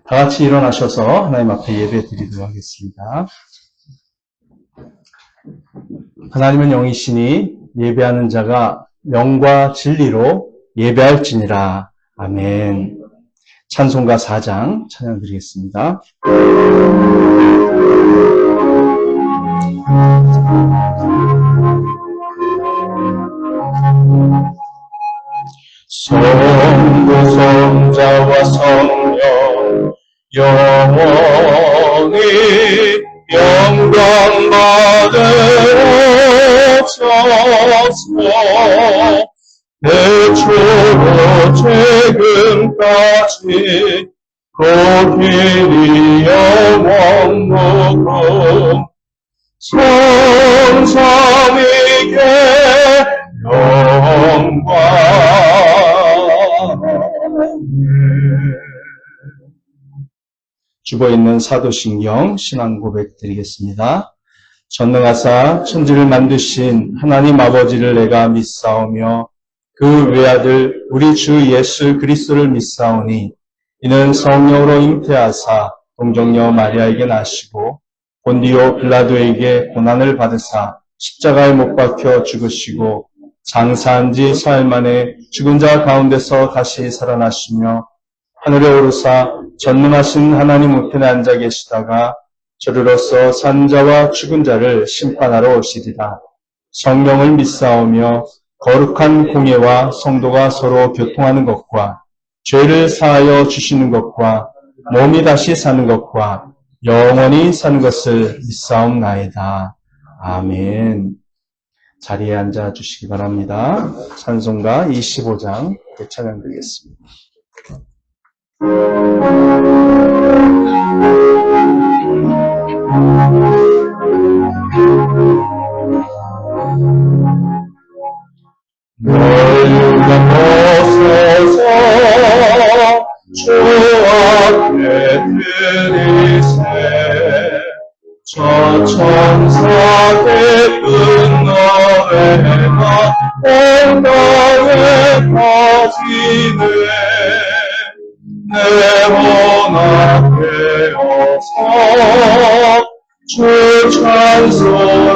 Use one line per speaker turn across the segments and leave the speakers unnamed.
다 같이 일어나셔서 하나님 앞에 예배 드리도록 하겠습니다. 하나님은 영이시니 예배하는 자가 영과 진리로 예배할지니라. 아멘. 찬송가 4장 찬양 드리겠습니다. 성부 성자와 성령 영원히 영광 받으옵소서. 대초로 최근까지 고길이 영원무궁 성삼위께 영광. 죽어있는 사도신경 신앙고백 드리겠습니다. 전능하사 천지를 만드신 하나님 아버지를 내가 믿사오며 그 외아들 우리 주 예수 그리스도를 믿사오니 이는 성령으로 잉태하사 동정녀 마리아에게 나시고 본디오 빌라도에게 고난을 받으사 십자가에 못 박혀 죽으시고 장사한 지 사흘 만에 죽은 자 가운데서 다시 살아나시며 하늘에 오르사 전능하신 하나님 우편에 앉아 계시다가 저리로서 산 자와 죽은 자를 심판하러 오시리라. 성령을 믿사오며 거룩한 공예와 성도가 서로 교통하는 것과 죄를 사하여 주시는 것과 몸이 다시 사는 것과 영원히 사는 것을 믿사옵나이다. 아멘. 자리에 앉아 주시기 바랍니다. 찬송가 25장 찬양 드리겠습니다. 너희가 벗어서 주 앞에 들이세 저 천사 깊은 노래가 온 땅에 퍼지네. 내 문 앞에 어서 주 찬송하여라.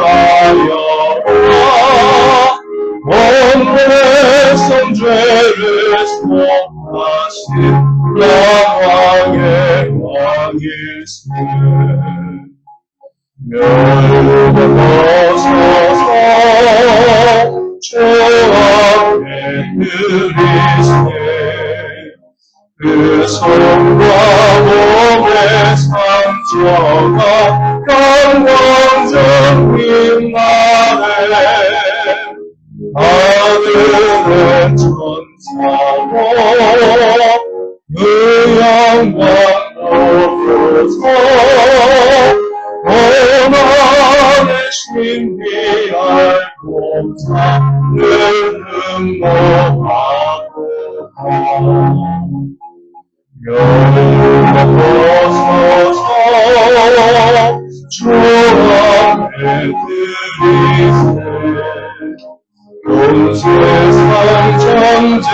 온 백성 죄를 속하신 영광의 왕일세. 멸관 벗어서 주 앞에 들이세 그 손과 몸의 상처가 영광적인 날에 하늘은 천사로 그 영광 보여서 고난의 신비알고자 늘 흠모하고 영광 벗어서 주 앞에 들이세 온 세상 전쟁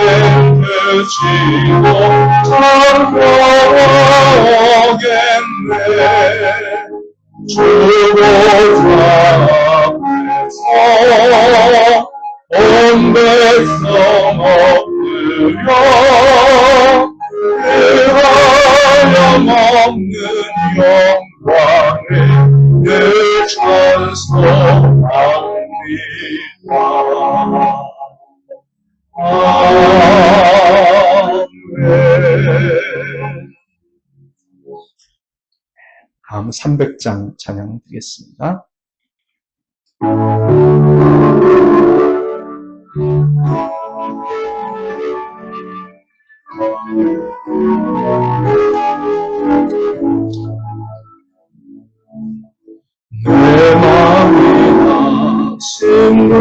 그치고 장평하겠네. 주보좌 앞에서 온 백성 엎드려 그하여 먹는 영광을 늘 찬송합니다. 다음 300장 찬양 드리겠습니다. 내 마음이 낙심되며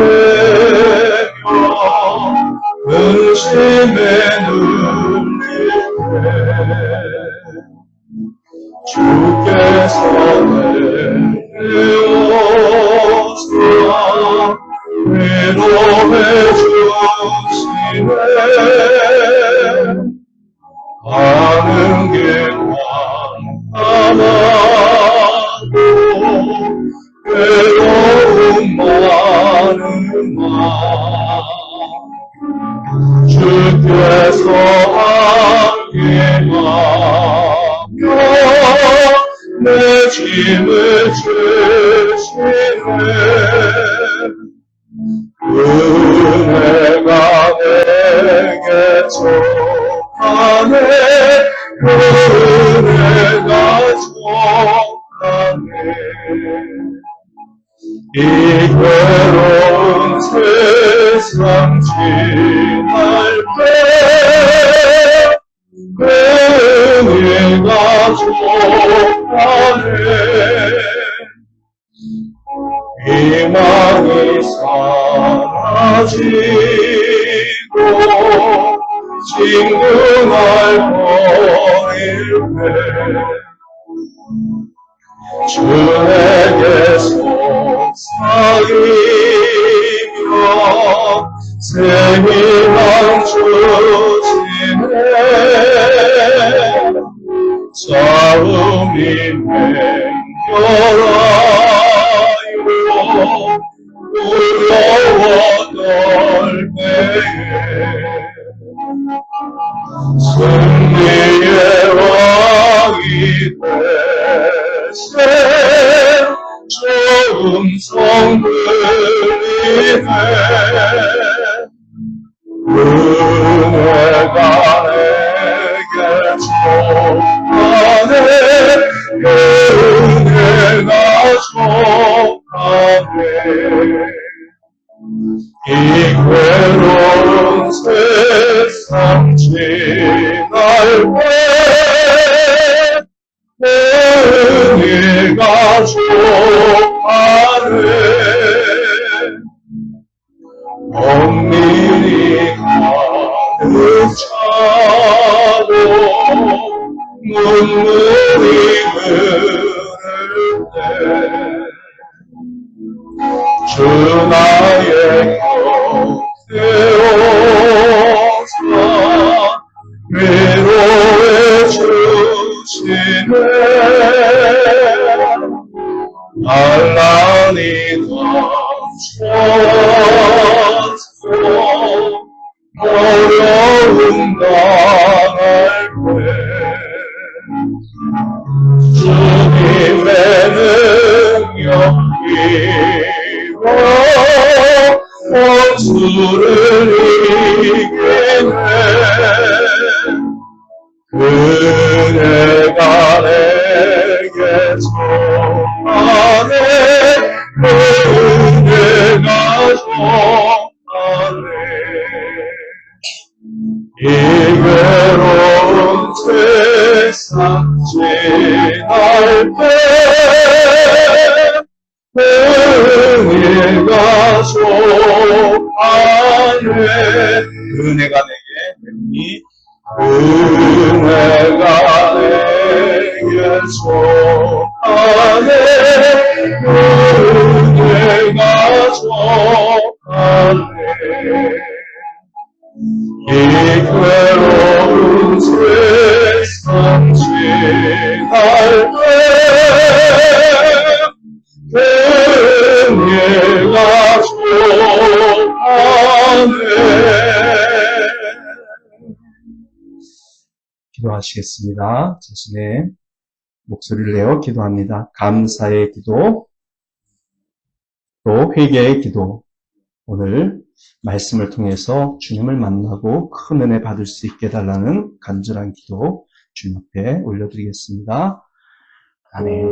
근심에 눌릴 때 주께서 내려오사 위로해 주시네. 하는 게 많아도 괴로움 많으나 주께서 함께 하며 내 짐을 주시네. 은혜가 내게 족하네. 은혜가 족하네. 이 괴로운 세상 지날 때 은혜가 족하네. 희망이 사라지고 친구날 버릴 때 주에게 속삭이며 새 희망 주시네. 싸움이 맹렬하여 두려워 떨 때에 승리의 왕이 되세. 좋은 성들이네. 은혜가 내게 족하네. 은혜가 족하네. 이 괴로운 세상 지날 때 은혜가 족하네. 엄밀히 가득 차도 눈물이 흐를 때 주 나의 곁에 오사 위로해 주시네. 알라니 덮쳐서 어려움 당할 때 주님의 능력 힘으로 원수를 이기네. 은혜가 내게 족하네. 은혜가 족하네. 이 괴로운 세상 지날 때 은혜가 족하네. 은혜가 내게 되니 은혜가 내게 족하네. 은혜가 족하네. 이 괴로운 세상 지날 때 은혜가 족하네. 기도하시겠습니다. 자신의 목소리를 내어 기도합니다. 감사의 기도, 또 회개의 기도. 오늘 말씀을 통해서 주님을 만나고 큰 은혜 받을 수 있게 해달라는 간절한 기도 주님 앞에 올려드리겠습니다. 아멘.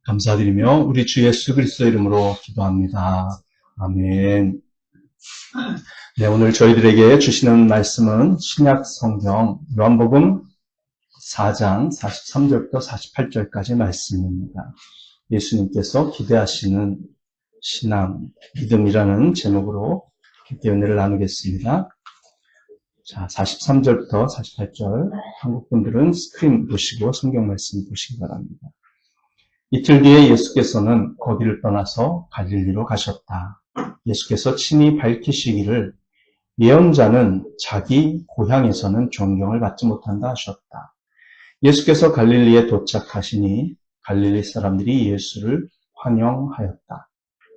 감사드리며 우리 주 예수 그리스도 이름으로 기도합니다. 아멘. 네, 오늘 저희들에게 주시는 말씀은 신약 성경 요한복음 4장 43절부터 48절까지 말씀입니다. 예수님께서 기대하시는 신앙, 믿음이라는 제목으로 함께 은혜를 나누겠습니다. 자, 43절부터 48절, 한국 분들은 스크린 보시고 성경 말씀 보시기 바랍니다. 이틀 뒤에 예수께서는 거기를 떠나서 갈릴리로 가셨다. 예수께서 친히 밝히시기를 예언자는 자기 고향에서는 존경을 받지 못한다 하셨다. 예수께서 갈릴리에 도착하시니 갈릴리 사람들이 예수를 환영하였다.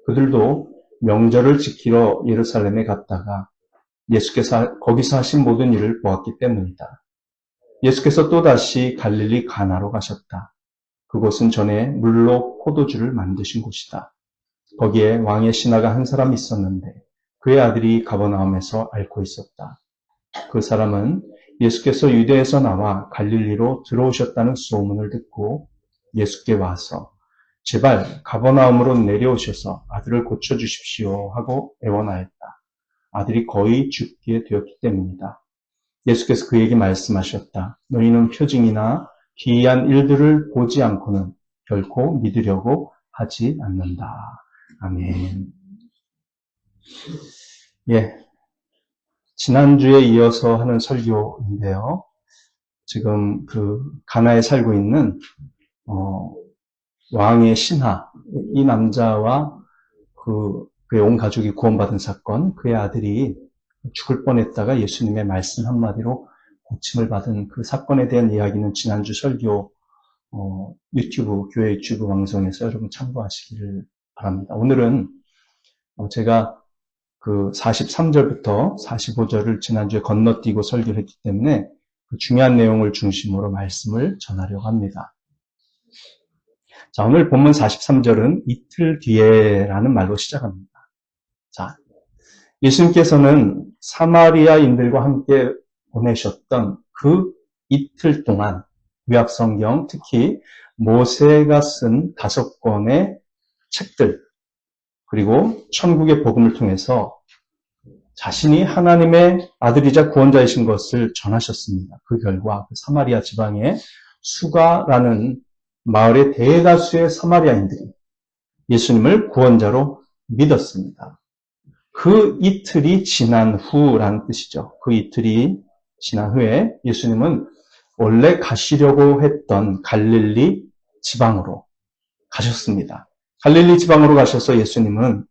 그들도 명절을 지키러 예루살렘에 갔다가 예수께서 거기서 하신 모든 일을 보았기 때문이다. 예수께서 또다시 갈릴리 가나로 가셨다. 그곳은 전에 물로 포도주를 만드신 곳이다. 거기에 왕의 신하가 한 사람이 있었는데 그의 아들이 가버나움에서 앓고 있었다. 그 사람은 예수께서 유대에서 나와 갈릴리로 들어오셨다는 소문을 듣고 예수께 와서 제발 가버나움으로 내려오셔서 아들을 고쳐주십시오 하고 애원하였다. 아들이 거의 죽게 되었기 때문이다. 예수께서 그에게 말씀하셨다. 너희는 표징이나 기이한 일들을 보지 않고는 결코 믿으려고 하지 않는다. 아멘. 예, 지난주에 이어서 하는 설교인데요. 지금 그 가나에 살고 있는 왕의 신하, 이 남자와 그의 온 가족이 구원받은 사건, 그의 아들이 죽을 뻔했다가 예수님의 말씀 한마디로 고침을 받은 그 사건에 대한 이야기는 지난주 설교 교회 유튜브 방송에서 여러분 참고하시기를 바랍니다. 오늘은 제가 그 43절부터 45절을 지난주에 건너뛰고 설교를 했기 때문에 그 중요한 내용을 중심으로 말씀을 전하려고 합니다. 자, 오늘 본문 43절은 이틀 뒤에라는 말로 시작합니다. 자, 예수님께서는 사마리아인들과 함께 보내셨던 그 이틀 동안 구약성경, 특히 모세가 쓴 5권의 책들, 그리고 천국의 복음을 통해서 자신이 하나님의 아들이자 구원자이신 것을 전하셨습니다. 그 결과 그 사마리아 지방의 수가라는 마을의 대다수의 사마리아인들이 예수님을 구원자로 믿었습니다. 그 이틀이 지난 후라는 뜻이죠. 그 이틀이 지난 후에 예수님은 원래 가시려고 했던 갈릴리 지방으로 가셨습니다. 갈릴리 지방으로 가셔서 예수님은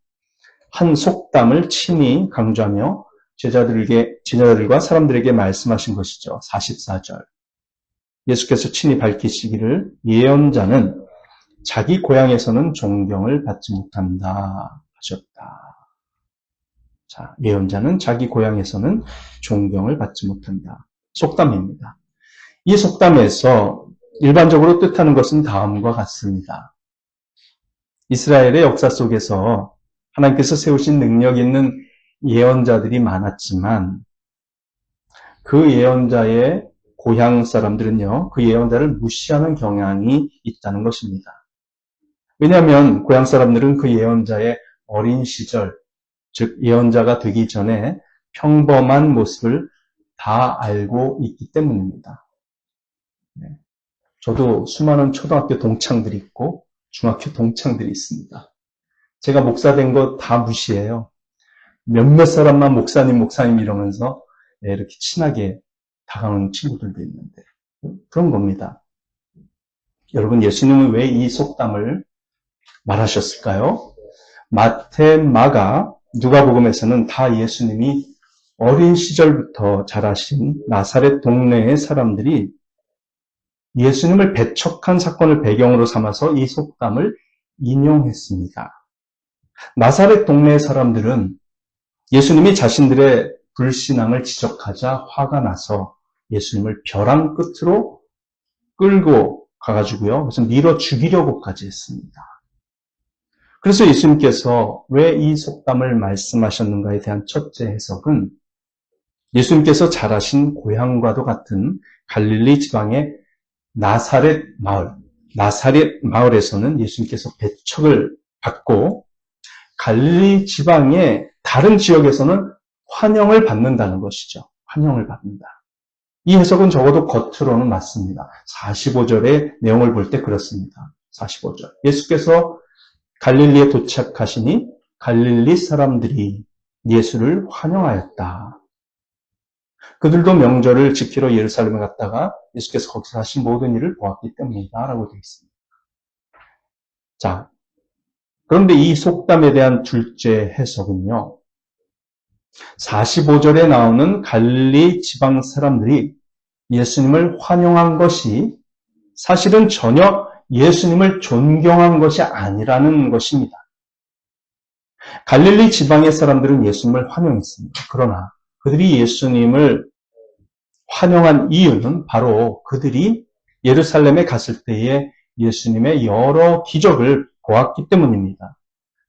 한 속담을 친히 강조하며 제자들과 사람들에게 말씀하신 것이죠. 44절. 예수께서 친히 밝히시기를 예언자는 자기 고향에서는 존경을 받지 못한다 하셨다. 자, 예언자는 자기 고향에서는 존경을 받지 못한다. 속담입니다. 이 속담에서 일반적으로 뜻하는 것은 다음과 같습니다. 이스라엘의 역사 속에서 하나님께서 세우신 능력 있는 예언자들이 많았지만 그 예언자의 고향 사람들은요, 그 예언자를 무시하는 경향이 있다는 것입니다. 왜냐하면 고향 사람들은 그 예언자의 어린 시절, 즉 예언자가 되기 전에 평범한 모습을 다 알고 있기 때문입니다. 저도 수많은 초등학교 동창들이 있고 중학교 동창들이 있습니다. 제가 목사 된 거 다 무시해요. 몇몇 사람만 목사님 이러면서 이렇게 친하게 다가오는 친구들도 있는데 그런 겁니다. 여러분, 예수님은 왜 이 속담을 말하셨을까요? 마태, 마가, 누가복음에서는 다 예수님이 어린 시절부터 자라신 나사렛 동네의 사람들이 예수님을 배척한 사건을 배경으로 삼아서 이 속담을 인용했습니다. 나사렛 동네의 사람들은 예수님이 자신들의 불신앙을 지적하자 화가 나서 예수님을 벼랑 끝으로 끌고 가가지고요, 그래서 밀어 죽이려고까지 했습니다. 그래서 예수님께서 왜 이 속담을 말씀하셨는가에 대한 첫째 해석은 예수님께서 자라신 고향과도 같은 갈릴리 지방의 나사렛 마을에서는 예수님께서 배척을 받고 갈릴리 지방의 다른 지역에서는 환영을 받는다는 것이죠. 환영을 받는다. 이 해석은 적어도 겉으로는 맞습니다. 45절의 내용을 볼 때 그렇습니다. 45절. 예수께서 갈릴리에 도착하시니 갈릴리 사람들이 예수를 환영하였다. 그들도 명절을 지키러 예루살렘에 갔다가 예수께서 거기서 하신 모든 일을 보았기 때문이다 라고 되어 있습니다. 자, 그런데 이 속담에 대한 둘째 해석은요. 45절에 나오는 갈릴리 지방 사람들이 예수님을 환영한 것이 사실은 전혀 예수님을 존경한 것이 아니라는 것입니다. 갈릴리 지방의 사람들은 예수님을 환영했습니다. 그러나 그들이 예수님을 환영한 이유는 바로 그들이 예루살렘에 갔을 때에 예수님의 여러 기적을 보았기 때문입니다.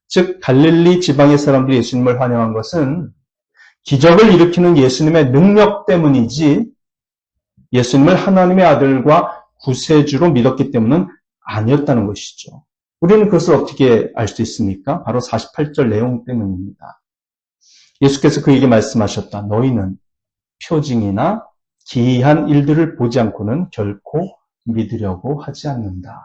즉 갈릴리 지방의 사람들이 예수님을 환영한 것은 기적을 일으키는 예수님의 능력 때문이지 예수님을 하나님의 아들과 구세주로 믿었기 때문은 아니었다는 것이죠. 우리는 그것을 어떻게 알 수 있습니까? 바로 48절 내용 때문입니다. 예수께서 그에게 말씀하셨다. 너희는 표징이나 기이한 일들을 보지 않고는 결코 믿으려고 하지 않는다.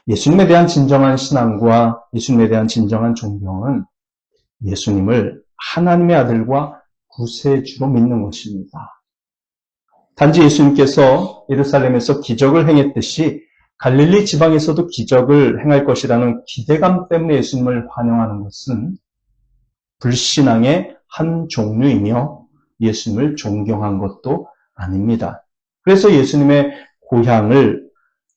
예수님에 대한 진정한 신앙과 예수님에 대한 진정한 존경은 예수님을 하나님의 아들과 구세주로 믿는 것입니다. 단지 예수님께서 예루살렘에서 기적을 행했듯이 갈릴리 지방에서도 기적을 행할 것이라는 기대감 때문에 예수님을 환영하는 것은 불신앙의 한 종류이며 예수님을 존경한 것도 아닙니다. 그래서 예수님의 고향을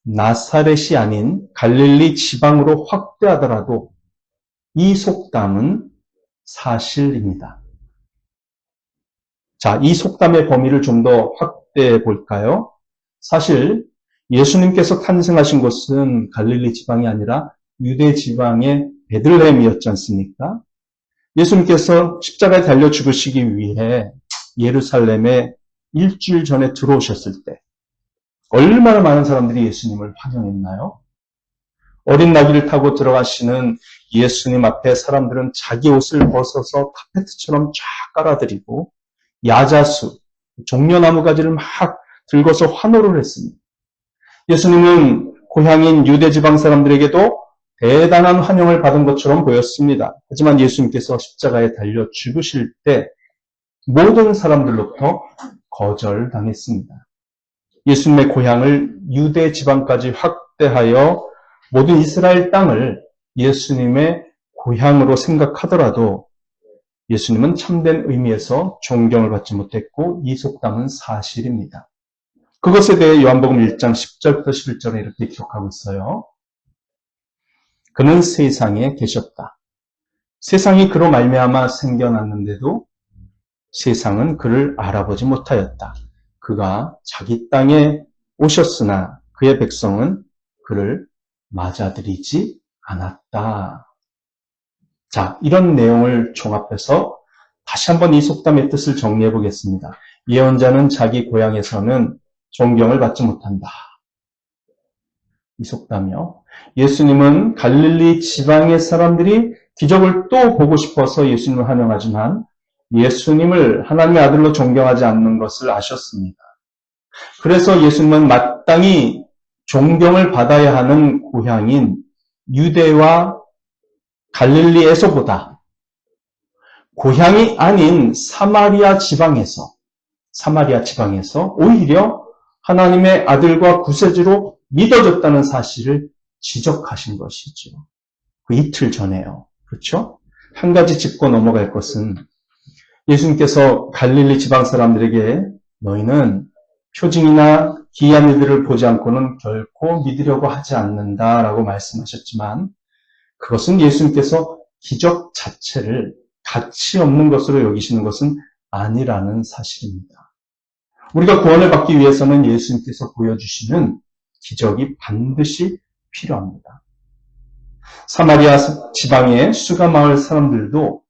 나사렛이 아닌 갈릴리 지방으로 확대하더라도 이 속담은 사실입니다. 자, 이 속담의 범위를 좀 더 확대해 볼까요? 사실 예수님께서 탄생하신 곳은 갈릴리 지방이 아니라 유대 지방의 베들레헴이었지 않습니까? 예수님께서 십자가에 달려 죽으시기 위해 예루살렘에 일주일 전에 들어오셨을 때 얼마나 많은 사람들이 예수님을 환영했나요? 어린 나귀를 타고 들어가시는 예수님 앞에 사람들은 자기 옷을 벗어서 카페트처럼 쫙 깔아드리고 야자수, 종려나무 가지를 막 들고서 환호를 했습니다. 예수님은 고향인 유대 지방 사람들에게도 대단한 환영을 받은 것처럼 보였습니다. 하지만 예수님께서 십자가에 달려 죽으실 때 모든 사람들로부터 거절당했습니다. 예수님의 고향을 유대 지방까지 확대하여 모든 이스라엘 땅을 예수님의 고향으로 생각하더라도 예수님은 참된 의미에서 존경을 받지 못했고 이 속담은 사실입니다. 그것에 대해 요한복음 1장 10절부터 11절에 이렇게 기록하고 있어요. 그는 세상에 계셨다. 세상이 그로 말미암아 생겨났는데도 세상은 그를 알아보지 못하였다. 그가 자기 땅에 오셨으나 그의 백성은 그를 맞아들이지 않았다. 자, 이런 내용을 종합해서 다시 한번 이 속담의 뜻을 정리해 보겠습니다. 예언자는 자기 고향에서는 존경을 받지 못한다. 이 속담이요. 예수님은 갈릴리 지방의 사람들이 기적을 또 보고 싶어서 예수님을 환영하지만 예수님을 하나님의 아들로 존경하지 않는 것을 아셨습니다. 그래서 예수님은 마땅히 존경을 받아야 하는 고향인 유대와 갈릴리에서보다 고향이 아닌 사마리아 지방에서 오히려 하나님의 아들과 구세주로 믿어졌다는 사실을 지적하신 것이죠. 그 이틀 전에요. 그렇죠? 한 가지 짚고 넘어갈 것은 예수님께서 갈릴리 지방 사람들에게 너희는 표징이나 기이한 일들을 보지 않고는 결코 믿으려고 하지 않는다라고 말씀하셨지만 그것은 예수님께서 기적 자체를 가치 없는 것으로 여기시는 것은 아니라는 사실입니다. 우리가 구원을 받기 위해서는 예수님께서 보여주시는 기적이 반드시 필요합니다. 사마리아 지방의 수가 마을 사람들도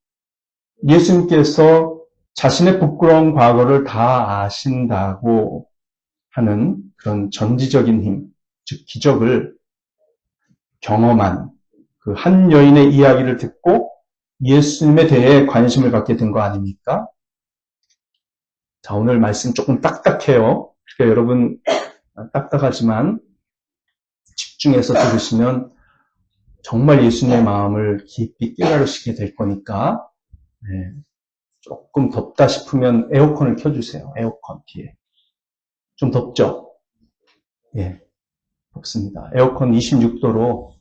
예수님께서 자신의 부끄러운 과거를 다 아신다고 하는 그런 전지적인 힘, 즉 기적을 경험한 그 한 여인의 이야기를 듣고 예수님에 대해 관심을 갖게 된 거 아닙니까? 자, 오늘 말씀 조금 딱딱해요. 그러니까 여러분 딱딱하지만 집중해서 들으시면 정말 예수님의 마음을 깊이 깨달으시게 될 거니까 네, 조금 덥다 싶으면 에어컨을 켜주세요. 에어컨 뒤에. 좀 덥죠? 예, 덥습니다. 에어컨 26도로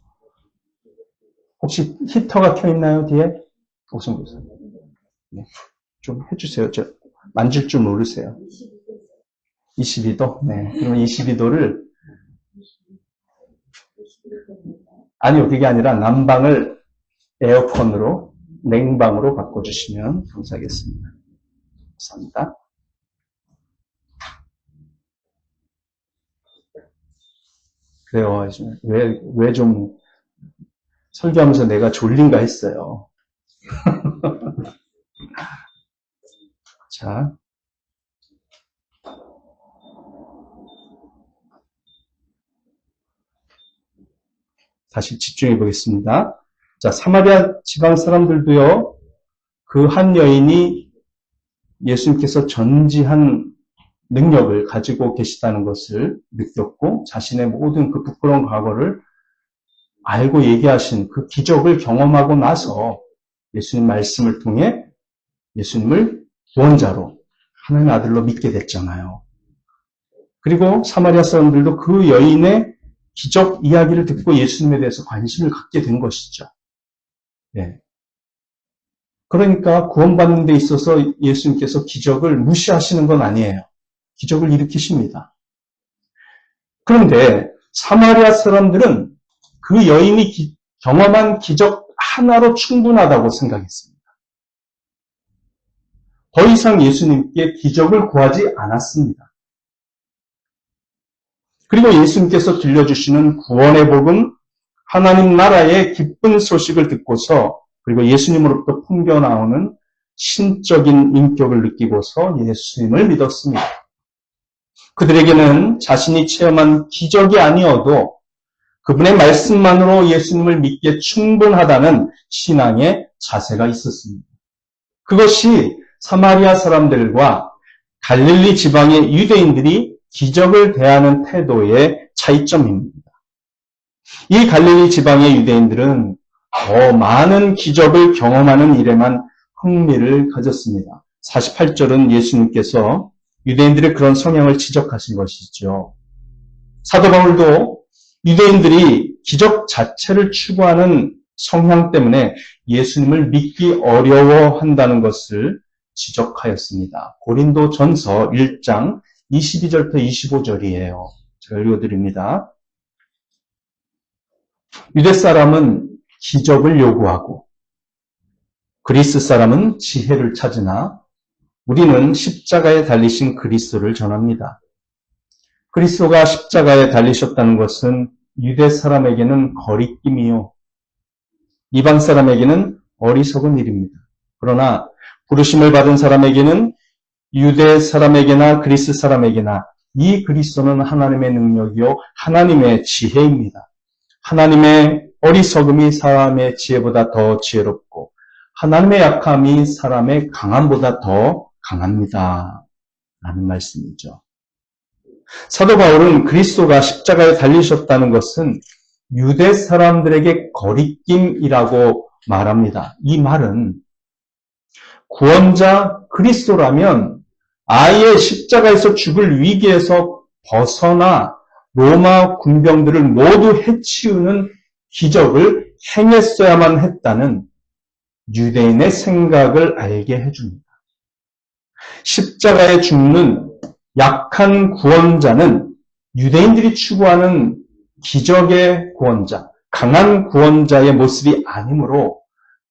혹시 히터가 켜 있나요? 뒤에? 오승구 교수님. 네, 좀 해주세요. 저 만질 줄 모르세요. 22도? 네, 그러면 22도를 아니요, 그게 아니라 난방을 에어컨으로 냉방으로 바꿔주시면 감사하겠습니다. 감사합니다. 그래요. 왜 좀 설교하면서 내가 졸린가 했어요. 자. 다시 집중해 보겠습니다. 자, 사마리아 지방 사람들도요, 그 한 여인이 예수님께서 전지한 능력을 가지고 계시다는 것을 느꼈고, 자신의 모든 그 부끄러운 과거를 알고 얘기하신 그 기적을 경험하고 나서 예수님 말씀을 통해 예수님을 구원자로, 하나님의 아들로 믿게 됐잖아요. 그리고 사마리아 사람들도 그 여인의 기적 이야기를 듣고 예수님에 대해서 관심을 갖게 된 것이죠. 예. 그러니까 구원받는 데 있어서 예수님께서 기적을 무시하시는 건 아니에요. 기적을 일으키십니다. 그런데 사마리아 사람들은 그 여인이 경험한 기적 하나로 충분하다고 생각했습니다. 더 이상 예수님께 기적을 구하지 않았습니다. 그리고 예수님께서 들려주시는 구원의 복음, 하나님 나라의 기쁜 소식을 듣고서 그리고 예수님으로부터 풍겨나오는 신적인 인격을 느끼고서 예수님을 믿었습니다. 그들에게는 자신이 체험한 기적이 아니어도 그분의 말씀만으로 예수님을 믿기에 충분하다는 신앙의 자세가 있었습니다. 그것이 사마리아 사람들과 갈릴리 지방의 유대인들이 기적을 대하는 태도의 차이점입니다. 이 갈릴리 지방의 유대인들은 더 많은 기적을 경험하는 일에만 흥미를 가졌습니다. 48절은 예수님께서 유대인들의 그런 성향을 지적하신 것이죠. 사도 바울도 유대인들이 기적 자체를 추구하는 성향 때문에 예수님을 믿기 어려워한다는 것을 지적하였습니다. 고린도전서 1장 22절부터 25절이에요. 제가 읽어드립니다. 유대 사람은 기적을 요구하고 그리스 사람은 지혜를 찾으나 우리는 십자가에 달리신 그리스도를 전합니다. 그리스도가 십자가에 달리셨다는 것은 유대 사람에게는 거리낌이요 이방 사람에게는 어리석은 일입니다. 그러나 부르심을 받은 사람에게는 유대 사람에게나 그리스 사람에게나 이 그리스도는 하나님의 능력이요 하나님의 지혜입니다. 하나님의 어리석음이 사람의 지혜보다 더 지혜롭고 하나님의 약함이 사람의 강함보다 더 강합니다. 라는 말씀이죠. 사도 바울은 그리스도가 십자가에 달리셨다는 것은 유대 사람들에게 거리낌이라고 말합니다. 이 말은 구원자 그리스도라면 아예 십자가에서 죽을 위기에서 벗어나 로마 군병들을 모두 해치우는 기적을 행했어야만 했다는 유대인의 생각을 알게 해줍니다. 십자가에 죽는 약한 구원자는 유대인들이 추구하는 기적의 구원자, 강한 구원자의 모습이 아니므로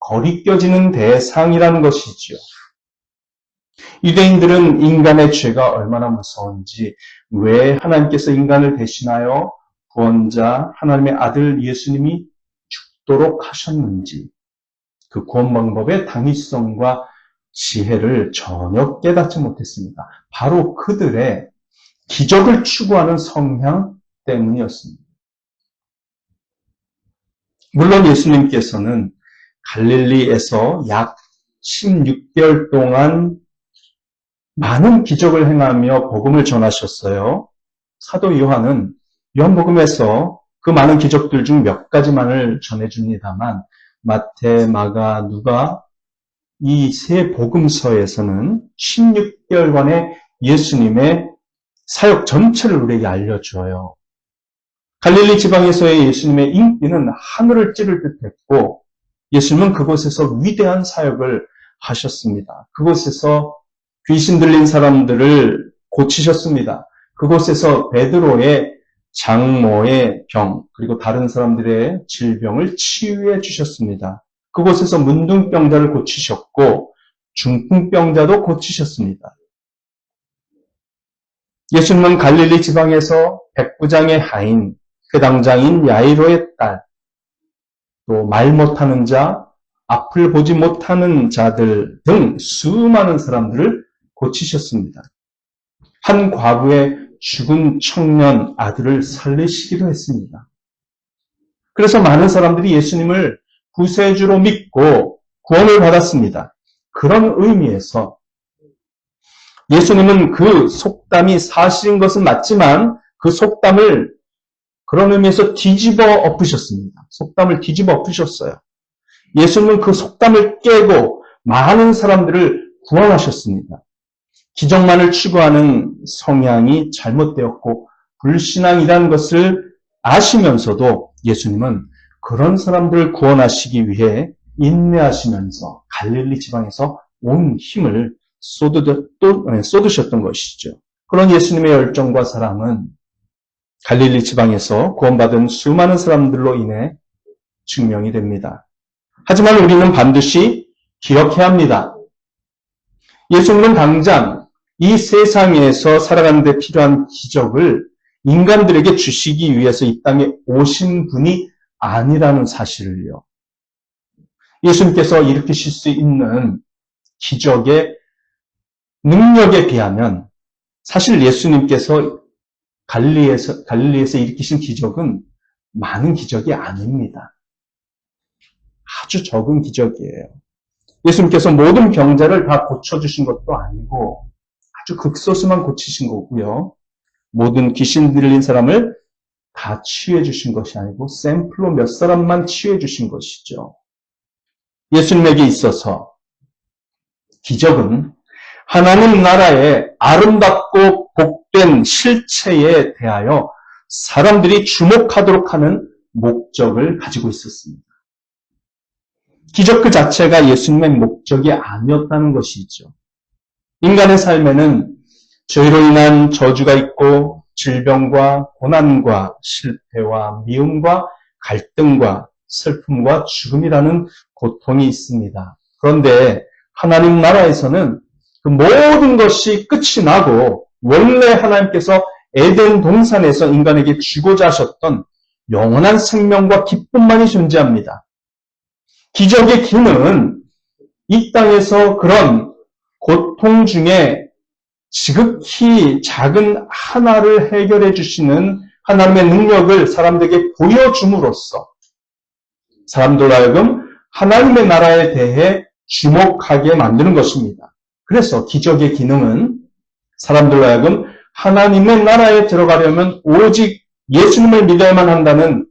거리껴지는 대상이라는 것이지요. 유대인들은 인간의 죄가 얼마나 무서운지, 왜 하나님께서 인간을 대신하여 구원자 하나님의 아들 예수님이 믿도록 하셨는지 그 구원 방법의 당위성과 지혜를 전혀 깨닫지 못했습니다. 바로 그들의 기적을 추구하는 성향 때문이었습니다. 물론 예수님께서는 갈릴리에서 약 16개월 동안 많은 기적을 행하며 복음을 전하셨어요. 사도 요한은 요한복음에서 그 많은 기적들 중 몇 가지만을 전해줍니다만 마태, 마가, 누가 이 세 복음서에서는 16개월간의 예수님의 사역 전체를 우리에게 알려줘요. 갈릴리 지방에서의 예수님의 인기는 하늘을 찌를 듯했고 예수님은 그곳에서 위대한 사역을 하셨습니다. 그곳에서 귀신 들린 사람들을 고치셨습니다. 그곳에서 베드로의 장모의 병 그리고 다른 사람들의 질병을 치유해 주셨습니다. 그곳에서 문둥병자를 고치셨고 중풍병자도 고치셨습니다. 예수님은 갈릴리 지방에서 백부장의 하인, 회당장인 야이로의 딸, 또 말 못하는 자, 앞을 보지 못하는 자들 등 수많은 사람들을 고치셨습니다. 한 과부의 죽은 청년 아들을 살리시기도 했습니다. 그래서 많은 사람들이 예수님을 구세주로 믿고 구원을 받았습니다. 그런 의미에서 예수님은 그 속담이 사실인 것은 맞지만 그 속담을 그런 의미에서 뒤집어 엎으셨습니다. 속담을 뒤집어 엎으셨어요. 예수님은 그 속담을 깨고 많은 사람들을 구원하셨습니다. 기적만을 추구하는 성향이 잘못되었고 불신앙이라는 것을 아시면서도 예수님은 그런 사람들을 구원하시기 위해 인내하시면서 갈릴리 지방에서 온 힘을 쏟으셨던 것이죠. 그런 예수님의 열정과 사랑은 갈릴리 지방에서 구원받은 수많은 사람들로 인해 증명이 됩니다. 하지만 우리는 반드시 기억해야 합니다. 예수님은 당장 이 세상에서 살아가는 데 필요한 기적을 인간들에게 주시기 위해서 이 땅에 오신 분이 아니라는 사실을요. 예수님께서 일으키실 수 있는 기적의 능력에 비하면 사실 예수님께서 갈릴리에서 일으키신 기적은 많은 기적이 아닙니다. 아주 적은 기적이에요. 예수님께서 모든 병자를 다 고쳐주신 것도 아니고 아주 극소수만 고치신 거고요. 모든 귀신 들린 사람을 다 치유해 주신 것이 아니고 샘플로 몇 사람만 치유해 주신 것이죠. 예수님에게 있어서 기적은 하나님 나라의 아름답고 복된 실체에 대하여 사람들이 주목하도록 하는 목적을 가지고 있었습니다. 기적 그 자체가 예수님의 목적이 아니었다는 것이죠. 인간의 삶에는 죄로 인한 저주가 있고 질병과 고난과 실패와 미움과 갈등과 슬픔과 죽음이라는 고통이 있습니다. 그런데 하나님 나라에서는 그 모든 것이 끝이 나고 원래 하나님께서 에덴 동산에서 인간에게 주고자 하셨던 영원한 생명과 기쁨만이 존재합니다. 기적의 기능은 이 땅에서 그런 고통 중에 지극히 작은 하나를 해결해 주시는 하나님의 능력을 사람들에게 보여줌으로써 사람들 하여금 하나님의 나라에 대해 주목하게 만드는 것입니다. 그래서 기적의 기능은 사람들 하여금 하나님의 나라에 들어가려면 오직 예수님을 믿어야만 한다는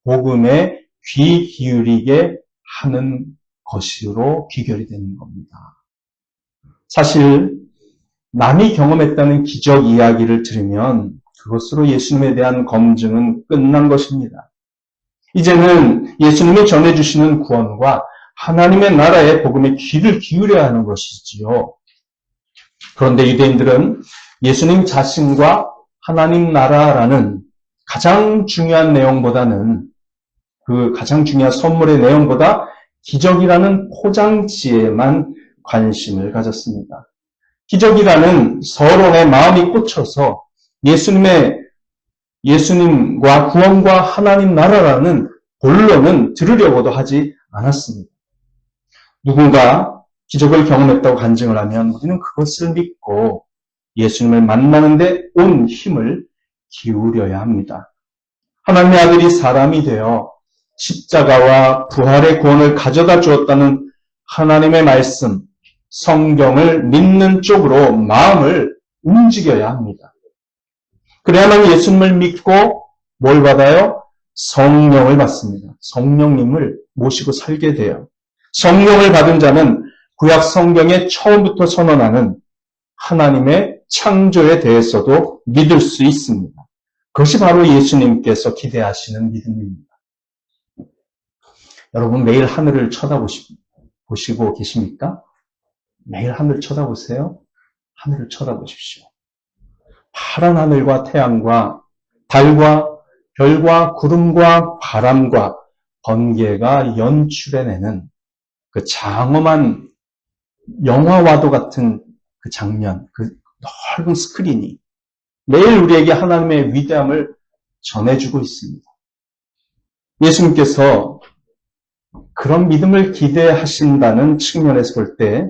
복음에 귀 기울이게 하는 것으로 귀결이 되는 겁니다. 사실 남이 경험했다는 기적 이야기를 들으면 그것으로 예수님에 대한 검증은 끝난 것입니다. 이제는 예수님이 전해주시는 구원과 하나님의 나라의 복음에 귀를 기울여야 하는 것이지요. 그런데 유대인들은 예수님 자신과 하나님 나라라는 가장 중요한 내용보다는 그 가장 중요한 선물의 내용보다 기적이라는 포장지에만 관심을 가졌습니다. 기적이라는 서론에 마음이 꽂혀서 예수님과 구원과 하나님 나라라는 본론은 들으려고도 하지 않았습니다. 누군가 기적을 경험했다고 간증을 하면 우리는 그것을 믿고 예수님을 만나는데 온 힘을 기울여야 합니다. 하나님의 아들이 사람이 되어 십자가와 부활의 구원을 가져다 주었다는 하나님의 말씀, 성경을 믿는 쪽으로 마음을 움직여야 합니다. 그래야만 예수님을 믿고 뭘 받아요? 성령을 받습니다. 성령님을 모시고 살게 돼요. 성령을 받은 자는 구약 성경에 처음부터 선언하는 하나님의 창조에 대해서도 믿을 수 있습니다. 그것이 바로 예수님께서 기대하시는 믿음입니다. 여러분 매일 하늘을 쳐다보시고 계십니까? 매일 하늘 쳐다보세요. 하늘을 쳐다보십시오. 파란 하늘과 태양과 달과 별과 구름과 바람과 번개가 연출해내는 그 장엄한 영화와도 같은 그 장면, 그 넓은 스크린이 매일 우리에게 하나님의 위대함을 전해주고 있습니다. 예수님께서 그런 믿음을 기대하신다는 측면에서 볼 때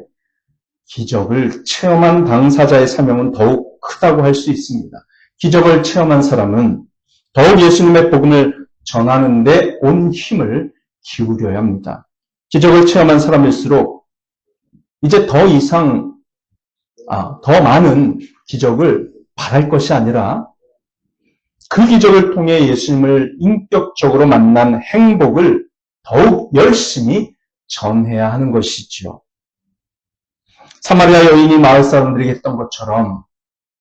기적을 체험한 당사자의 사명은 더욱 크다고 할 수 있습니다. 기적을 체험한 사람은 더욱 예수님의 복음을 전하는 데 온 힘을 기울여야 합니다. 기적을 체험한 사람일수록 이제 더 많은 기적을 바랄 것이 아니라 그 기적을 통해 예수님을 인격적으로 만난 행복을 더욱 열심히 전해야 하는 것이지요. 사마리아 여인이 마을 사람들에게 했던 것처럼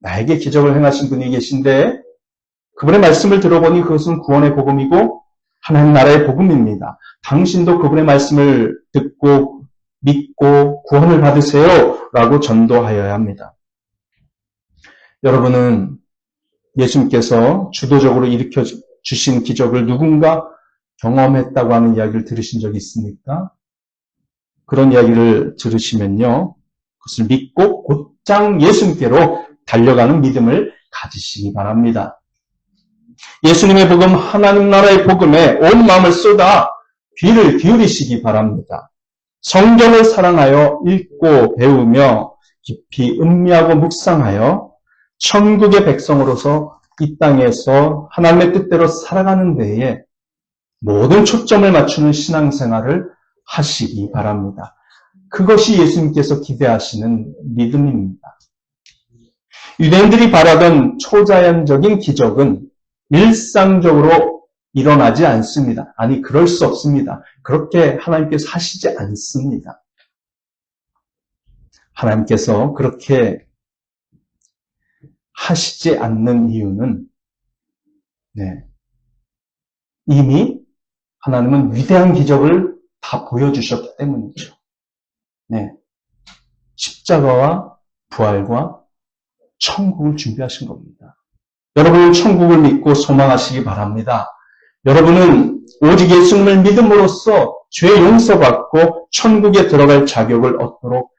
나에게 기적을 행하신 분이 계신데 그분의 말씀을 들어보니 그것은 구원의 복음이고 하나님 나라의 복음입니다. 당신도 그분의 말씀을 듣고 믿고 구원을 받으세요 라고 전도하여야 합니다. 여러분은 예수님께서 주도적으로 일으켜 주신 기적을 누군가 경험했다고 하는 이야기를 들으신 적이 있습니까? 그런 이야기를 들으시면요, 그것을 믿고 곧장 예수님께로 달려가는 믿음을 가지시기 바랍니다. 예수님의 복음, 하나님 나라의 복음에 온 마음을 쏟아 귀를 기울이시기 바랍니다. 성경을 사랑하여 읽고 배우며 깊이 음미하고 묵상하여 천국의 백성으로서 이 땅에서 하나님의 뜻대로 살아가는 데에 모든 초점을 맞추는 신앙생활을 하시기 바랍니다. 그것이 예수님께서 기대하시는 믿음입니다. 유대인들이 바라던 초자연적인 기적은 일상적으로 일어나지 않습니다. 아니, 그럴 수 없습니다. 그렇게 하나님께서 하시지 않습니다. 하나님께서 그렇게 하시지 않는 이유는 이미 하나님은 위대한 기적을 다 보여주셨기 때문이죠. 십자가와 부활과 천국을 준비하신 겁니다. 여러분은 천국을 믿고 소망하시기 바랍니다. 여러분은 오직 예수님을 믿음으로써 죄 용서받고 천국에 들어갈 자격을 얻도록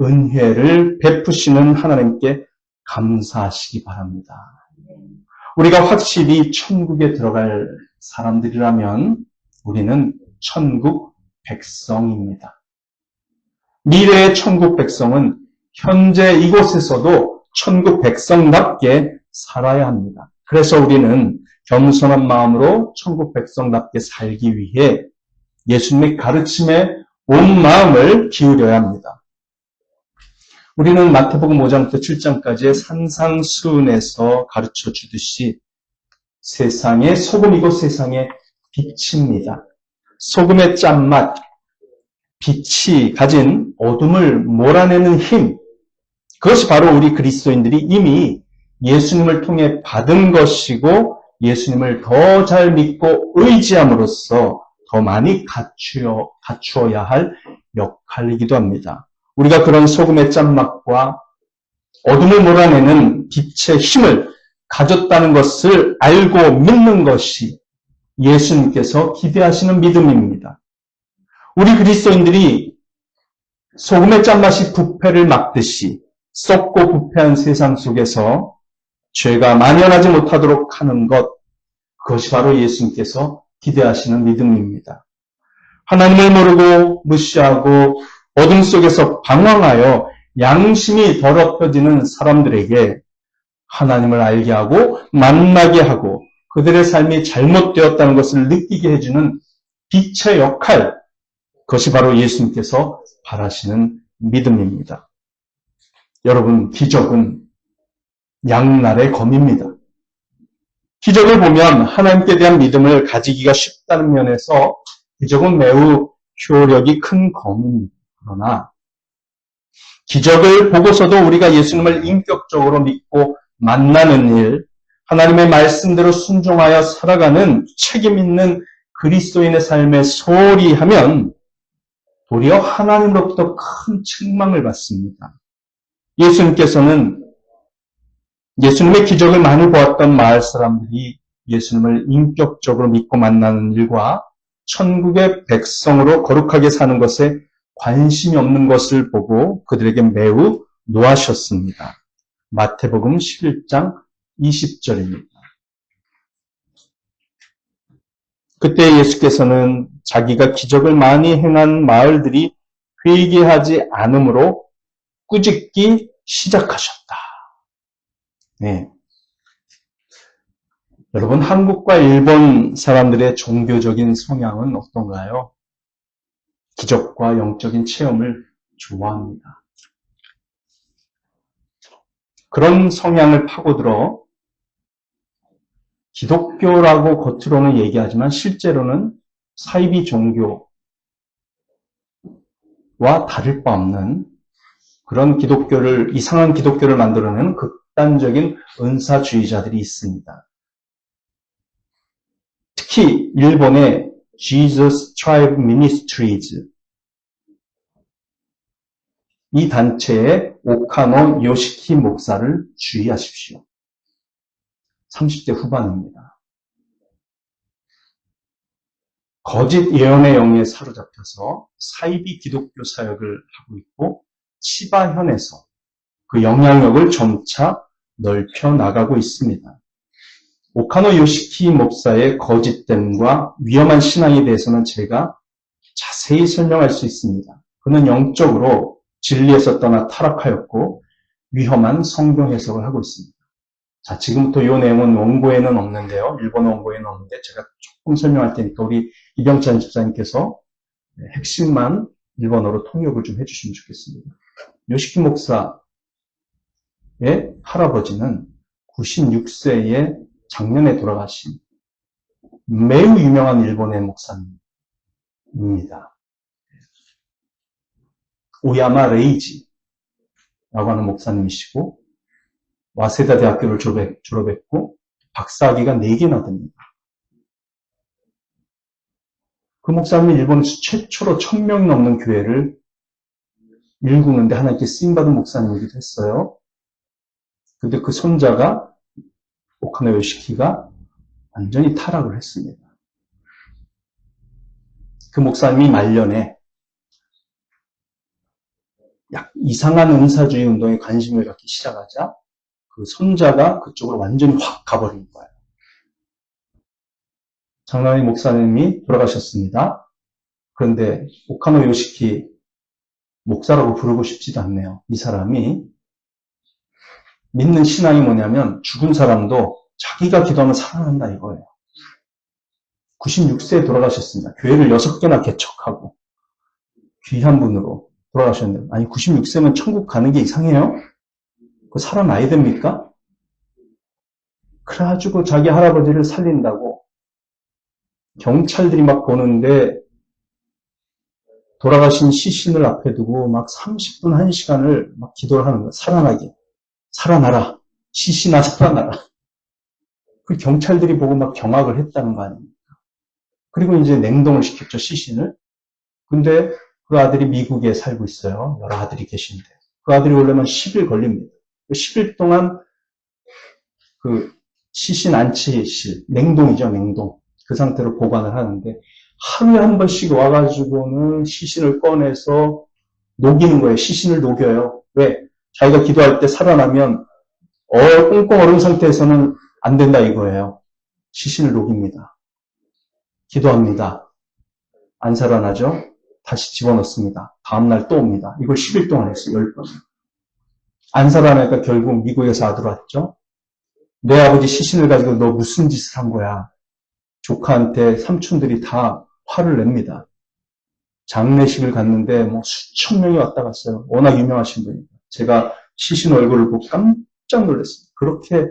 은혜를 베푸시는 하나님께 감사하시기 바랍니다. 우리가 확실히 천국에 들어갈 사람들이라면 우리는 천국 백성입니다. 미래의 천국 백성은 현재 이곳에서도 천국 백성답게 살아야 합니다. 그래서 우리는 겸손한 마음으로 천국 백성답게 살기 위해 예수님의 가르침에 온 마음을 기울여야 합니다. 우리는 마태복음 5장부터 7장까지의 산상수훈에서 가르쳐 주듯이 세상의 소금이고 세상의 빛입니다. 소금의 짠맛, 빛이 가진 어둠을 몰아내는 힘, 그것이 바로 우리 그리스도인들이 이미 예수님을 통해 받은 것이고 예수님을 더 잘 믿고 의지함으로써 더 많이 갖추어야 할 역할이기도 합니다. 우리가 그런 소금의 짠맛과 어둠을 몰아내는 빛의 힘을 가졌다는 것을 알고 믿는 것이 예수님께서 기대하시는 믿음입니다. 우리 그리스도인들이 소금의 짠맛이 부패를 막듯이 썩고 부패한 세상 속에서 죄가 만연하지 못하도록 하는 것, 그것이 바로 예수님께서 기대하시는 믿음입니다. 하나님을 모르고 무시하고 어둠 속에서 방황하여 양심이 더럽혀지는 사람들에게 하나님을 알게 하고 만나게 하고 그들의 삶이 잘못되었다는 것을 느끼게 해주는 빛의 역할, 그것이 바로 예수님께서 바라시는 믿음입니다. 여러분, 기적은 양날의 검입니다. 기적을 보면 하나님께 대한 믿음을 가지기가 쉽다는 면에서 기적은 매우 효력이 큰 검입니다. 그러나 기적을 보고서도 우리가 예수님을 인격적으로 믿고 만나는 일, 하나님의 말씀대로 순종하여 살아가는 책임 있는 그리스도인의 삶에 소홀히 하면 도리어 하나님으로부터 큰 책망을 받습니다. 예수님의 기적을 많이 보았던 마을 사람들이 예수님을 인격적으로 믿고 만나는 일과 천국의 백성으로 거룩하게 사는 것에 관심이 없는 것을 보고 그들에게 매우 노하셨습니다. 마태복음 11장 20절입니다. 그때 예수께서는 자기가 기적을 많이 행한 마을들이 회개하지 않으므로 꾸짖기 시작하셨다. 네. 여러분, 한국과 일본 사람들의 종교적인 성향은 어떤가요? 기적과 영적인 체험을 좋아합니다. 그런 성향을 파고들어 기독교라고 겉으로는 얘기하지만 실제로는 사이비 종교와 다를 바 없는 그런 이상한 기독교를 만들어내는 극단적인 은사주의자들이 있습니다. 특히 일본의 Jesus Tribe Ministries, 이 단체의 오카노 요시키 목사를 주의하십시오. 30대 후반입니다. 거짓 예언의 영에 사로잡혀서 사이비 기독교 사역을 하고 있고 치바현에서 그 영향력을 점차 넓혀 나가고 있습니다. 오카노 요시키 목사의 거짓됨과 위험한 신앙에 대해서는 제가 자세히 설명할 수 있습니다. 그는 영적으로 진리에서 떠나 타락하였고 위험한 성경 해석을 하고 있습니다. 자, 지금부터 이 내용은 원고에는 없는데요. 일본어 원고에는 없는데 제가 조금 설명할 테니까 우리 이병찬 집사님께서 핵심만 일본어로 통역을 좀 해주시면 좋겠습니다. 요시키 목사의 할아버지는 96세에 작년에 돌아가신 매우 유명한 일본의 목사님입니다. 오야마 레이지라고 하는 목사님이시고 와세다 대학교를 졸업했고 박사학위가 4개나 됩니다. 그 목사님이 일본에서 최초로 1000명이 넘는 교회를 일구는데 하나님께 쓰임받은 목사님이기도 했어요. 근데 그 손자가 오카노 요시키가 완전히 타락을 했습니다. 그 목사님이 말년에 이상한 은사주의 운동에 관심을 갖기 시작하자 그 손자가 그쪽으로 완전히 확 가버린 거예요. 장로의 목사님이 돌아가셨습니다. 그런데 오카노 요시키 목사라고 부르고 싶지도 않네요. 이 사람이 믿는 신앙이 뭐냐면 죽은 사람도 자기가 기도하면 살아난다 이거예요. 96세에 돌아가셨습니다. 교회를 6개나 개척하고 귀한 분으로 돌아가셨는데 아니 96세면 천국 가는 게 이상해요? 그 살아나야 됩니까? 그래가지고 자기 할아버지를 살린다고 경찰들이 막 보는데 돌아가신 시신을 앞에 두고 막 30분, 1시간을 막 기도를 하는 거예요. 살아나게. 살아나라. 시신아 살아나라. 그 경찰들이 보고 막 경악을 했다는 거 아닙니까? 그리고 이제 냉동을 시켰죠, 시신을. 근데 그 아들이 미국에 살고 있어요. 여러 아들이 계신데. 그 아들이 오려면 10일 걸립니다. 10일 동안 그 시신 안치실, 냉동이죠, 냉동. 그 상태로 보관을 하는데 하루에 한 번씩 와가지고는 시신을 꺼내서 녹이는 거예요. 시신을 녹여요. 왜? 자기가 기도할 때 살아나면 꽁꽁 얼은 상태에서는 안 된다 이거예요. 시신을 녹입니다. 기도합니다. 안 살아나죠? 다시 집어넣습니다. 다음날 또 옵니다. 이걸 10일 동안 했어요. 10번. 안 살아나니까 결국 미국에서 아들 왔죠? 내 아버지 시신을 가지고 너 무슨 짓을 한 거야? 조카한테 삼촌들이 다 화를 냅니다. 장례식을 갔는데 뭐 수천 명이 왔다 갔어요. 워낙 유명하신 분이니까. 제가 시신 얼굴을 보고 깜짝 놀랐어요. 그렇게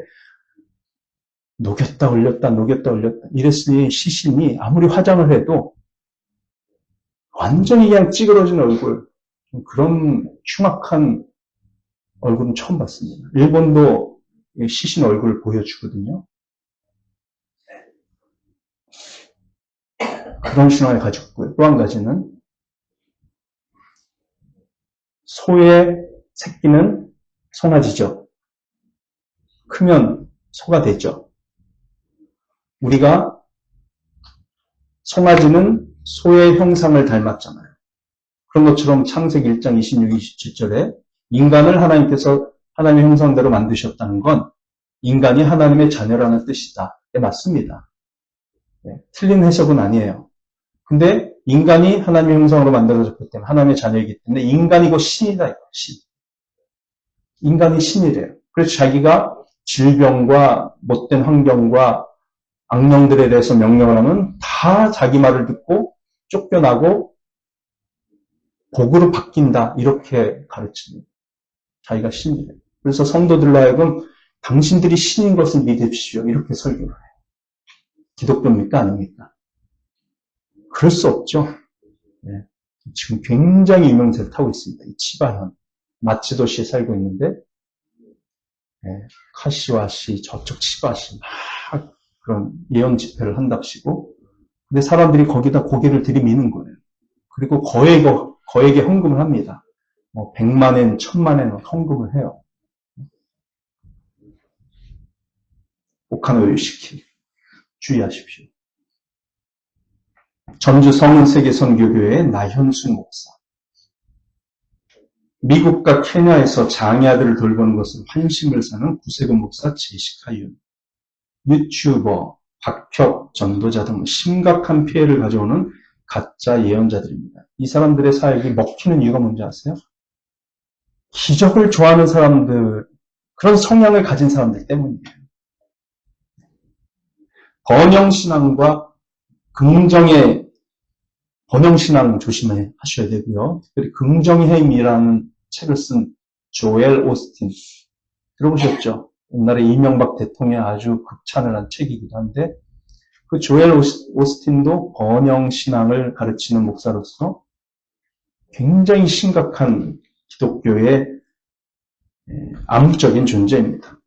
녹였다 올렸다 녹였다 올렸다 이랬으니 시신이 아무리 화장을 해도 완전히 그냥 찌그러진 얼굴, 그런 흉악한 얼굴은 처음 봤습니다. 일본도 시신 얼굴을 보여주거든요. 그런 신화를 가지고 있고요. 또 한 가지는 소의 새끼는 송아지죠. 크면 소가 되죠. 우리가 송아지는 소의 형상을 닮았잖아요. 그런 것처럼 창세기 1장 26, 27절에 인간을 하나님께서 하나님의 형상대로 만드셨다는 건 인간이 하나님의 자녀라는 뜻이다. 네, 맞습니다. 네, 틀린 해석은 아니에요. 근데 인간이 하나님의 형상으로 만들어졌기 때문에 하나님의 자녀이기 때문에 인간이고 신이다. 신. 인간이 신이래요. 그래서 자기가 질병과 못된 환경과 악령들에 대해서 명령을 하면 다 자기 말을 듣고 쫓겨나고 복으로 바뀐다. 이렇게 가르칩니다. 자기가 신이래요. 그래서 성도들로 하여금 당신들이 신인 것을 믿으십시오. 이렇게 설교를 해요. 기독교입니까? 아닙니까? 그럴 수 없죠. 네. 지금 굉장히 유명세를 타고 있습니다. 이 치바현. 마츠도시에 살고 있는데, 네. 카시와시, 저쪽 치바시, 막 그런 예언 집회를 한답시고, 근데 사람들이 거기다 고개를 들이미는 거예요. 그리고 거액의 헌금을 합니다. 뭐 100만엔, 1000만엔 헌금을 해요. 오카노 요시키. 주의하십시오. 전주 성은세계선교교회의 나현순 목사. 미국과 케냐에서 장애아들을 돌보는 것을 환심을 사는 구세근 목사 제시카 윤. 유튜버, 박혁, 전도자 등 심각한 피해를 가져오는 가짜 예언자들입니다. 이 사람들의 사역이 먹히는 이유가 뭔지 아세요? 기적을 좋아하는 사람들, 그런 성향을 가진 사람들 때문이에요. 번영신앙과 번영신앙 조심하셔야 되고요. 특별히 긍정의 힘이라는 책을 쓴 조엘 오스틴. 들어보셨죠? 옛날에 이명박 대통령이 아주 극찬을 한 책이기도 한데, 그 조엘 오스틴도 번영신앙을 가르치는 목사로서 굉장히 심각한 기독교의 암묵적인 존재입니다.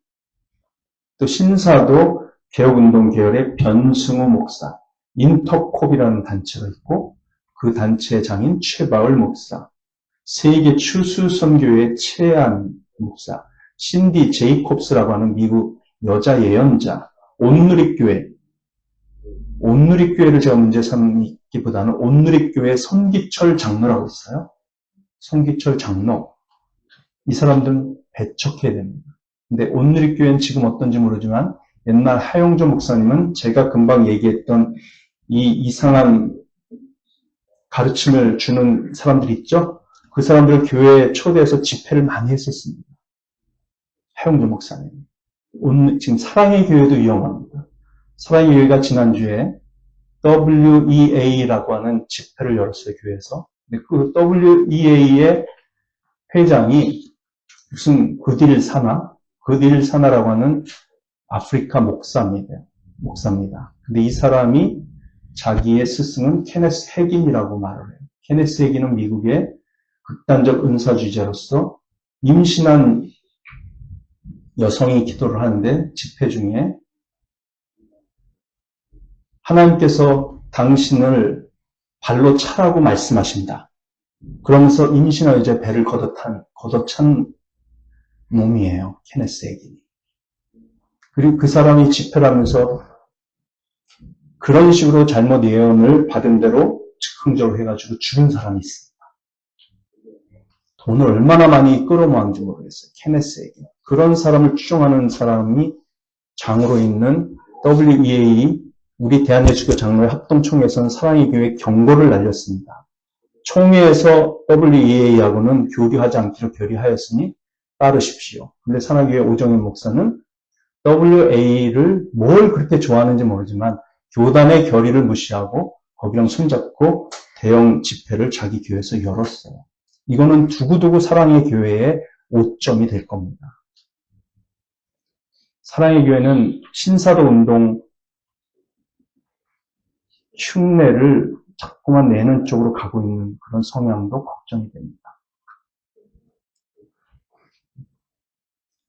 또 신사도 개혁운동 계열의 변승우 목사, 인터콥이라는 단체가 있고 그 단체의 장인 최바울 목사, 세계 추수선교회 최안 목사, 신디 제이콥스라고 하는 미국 여자 예언자, 온누리교회를 제가 문제 삼기보다는 온누리교회 손기철 장로라고 있어요. 손기철 장로. 이 사람들은 배척해야 됩니다. 근데 온누리교회는 지금 어떤지 모르지만 옛날 하용조 목사님은 제가 금방 얘기했던 이 이상한 가르침을 주는 사람들 있죠? 그 사람들을 교회에 초대해서 집회를 많이 했었습니다. 하용조 목사님. 지금 사랑의 교회도 위험합니다. 사랑의 교회가 지난주에 WEA라고 하는 집회를 열었어요, 교회에서. 근데 그 WEA의 회장이 무슨 그딜사나라고 하는 아프리카 목사입니다. 근데 이 사람이 자기의 스승은 케네스 해긴이라고 말을 해요. 케네스 해긴은 미국의 극단적 은사주의자로서 임신한 여성이 기도를 하는데 집회 중에 하나님께서 당신을 발로 차라고 말씀하신다. 그러면서 임신한 여자의 배를 걷어찬 놈이에요. 케네스 해긴이. 그리고 그 사람이 집회를 하면서 그런 식으로 잘못 예언을 받은 대로 즉흥적으로 해가지고 죽은 사람이 있습니다. 돈을 얼마나 많이 끌어모았는지 모르겠어요. 케네스에게. 그런 사람을 추종하는 사람이 장으로 있는 WEA 우리 대한예수교 장로회 합동총회에서는 사랑의 교회 경고를 날렸습니다. 총회에서 WEA하고는 교류하지 않기로 결의하였으니 따르십시오. 근데 사랑의 교회 오정현 목사는 WA를 뭘 그렇게 좋아하는지 모르지만 교단의 결의를 무시하고 거기랑 손잡고 대형 집회를 자기 교회에서 열었어요. 이거는 두고두고 사랑의 교회의 오점이 될 겁니다. 사랑의 교회는 신사도 운동 흉내를 자꾸만 내는 쪽으로 가고 있는 그런 성향도 걱정이 됩니다.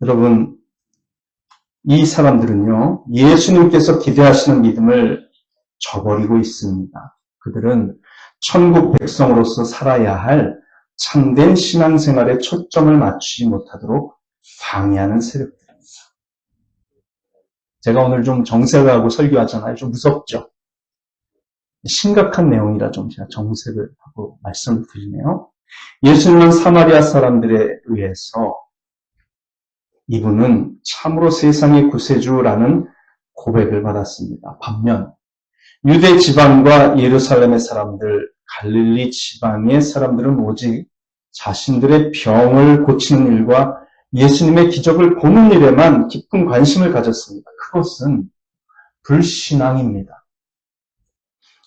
여러분, 이 사람들은요, 예수님께서 기대하시는 믿음을 저버리고 있습니다. 그들은 천국 백성으로서 살아야 할 참된 신앙생활에 초점을 맞추지 못하도록 방해하는 세력들입니다. 제가 오늘 좀 정색하고 설교하잖아요. 좀 무섭죠? 심각한 내용이라 좀 제가 정색을 하고 말씀을 드리네요. 예수님은 사마리아 사람들에 의해서 이분은 참으로 세상의 구세주라는 고백을 받았습니다. 반면 유대 지방과 예루살렘의 사람들, 갈릴리 지방의 사람들은 오직 자신들의 병을 고치는 일과 예수님의 기적을 보는 일에만 깊은 관심을 가졌습니다. 그것은 불신앙입니다.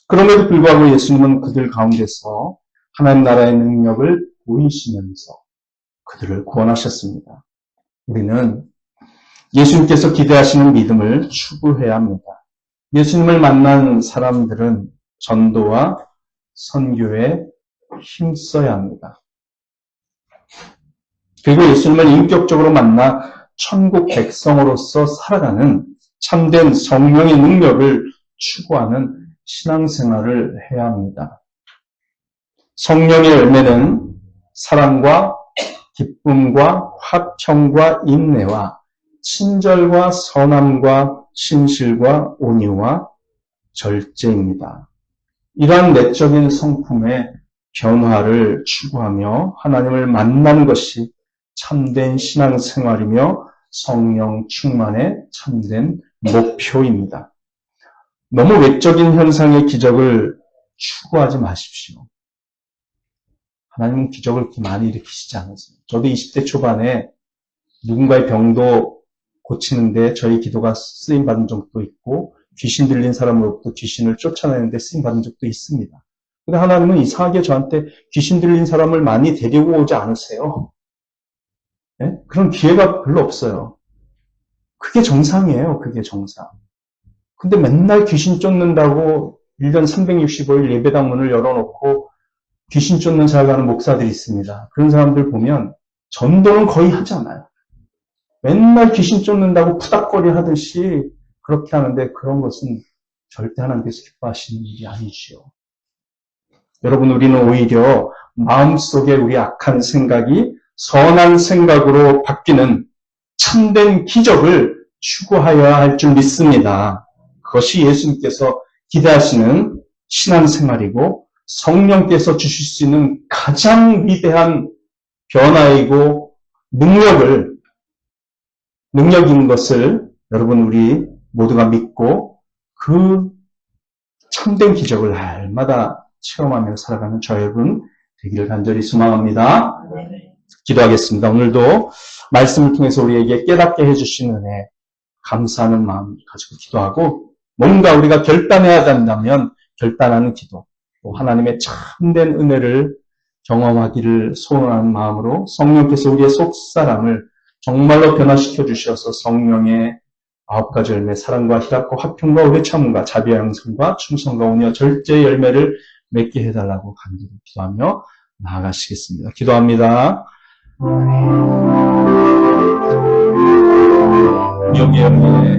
그럼에도 불구하고 예수님은 그들 가운데서 하나님 나라의 능력을 보이시면서 그들을 구원하셨습니다. 우리는 예수님께서 기대하시는 믿음을 추구해야 합니다. 예수님을 만난 사람들은 전도와 선교에 힘써야 합니다. 그리고 예수님을 인격적으로 만나 천국 백성으로서 살아가는 참된 성령의 능력을 추구하는 신앙생활을 해야 합니다. 성령의 열매는 사랑과 기쁨과 화평과 인내와 친절과 선함과 신실과 온유와 절제입니다. 이러한 내적인 성품의 변화를 추구하며 하나님을 만나는 것이 참된 신앙생활이며 성령 충만의 참된 목표입니다. 너무 외적인 현상의 기적을 추구하지 마십시오. 하나님은 기적을 그렇게 많이 일으키시지 않으세요. 저도 20대 초반에 누군가의 병도 고치는데 저희 기도가 쓰임받은 적도 있고 귀신 들린 사람으로부터 귀신을 쫓아내는데 쓰임받은 적도 있습니다. 근데 하나님은 이상하게 저한테 귀신 들린 사람을 많이 데리고 오지 않으세요. 네? 그런 기회가 별로 없어요. 그게 정상이에요. 그게 정상. 근데 맨날 귀신 쫓는다고 1년 365일 예배당 문을 열어놓고 귀신 쫓는 살아가는 목사들이 있습니다. 그런 사람들 보면 전도는 거의 하지 않아요. 맨날 귀신 쫓는다고 푸닥거리 하듯이 그렇게 하는데 그런 것은 절대 하나님께서 기뻐하시는 일이 아니지요. 여러분, 우리는 오히려 마음속에 우리 악한 생각이 선한 생각으로 바뀌는 참된 기적을 추구하여야 할 줄 믿습니다. 그것이 예수님께서 기대하시는 신앙생활이고 성령께서 주실 수 있는 가장 위대한 변화이고 능력인 것을 여러분 우리 모두가 믿고 그 참된 기적을 날마다 체험하며 살아가는 저 여러분 되기를 간절히 소망합니다. 기도하겠습니다. 오늘도 말씀을 통해서 우리에게 깨닫게 해주신 은혜 감사하는 마음 가지고 기도하고 뭔가 우리가 결단해야 한다면 결단하는 기도 또 하나님의 참된 은혜를 경험하기를 소원하는 마음으로 성령께서 우리의 속사람을 정말로 변화시켜 주셔서 성령의 9가지 열매 사랑과 희락과 화평과 오래 참음과 자비와 양성과 충성과 온유와 절제의 열매를 맺게 해달라고 간절히 기도하며 나아가시겠습니다. 기도합니다. 여기 여기에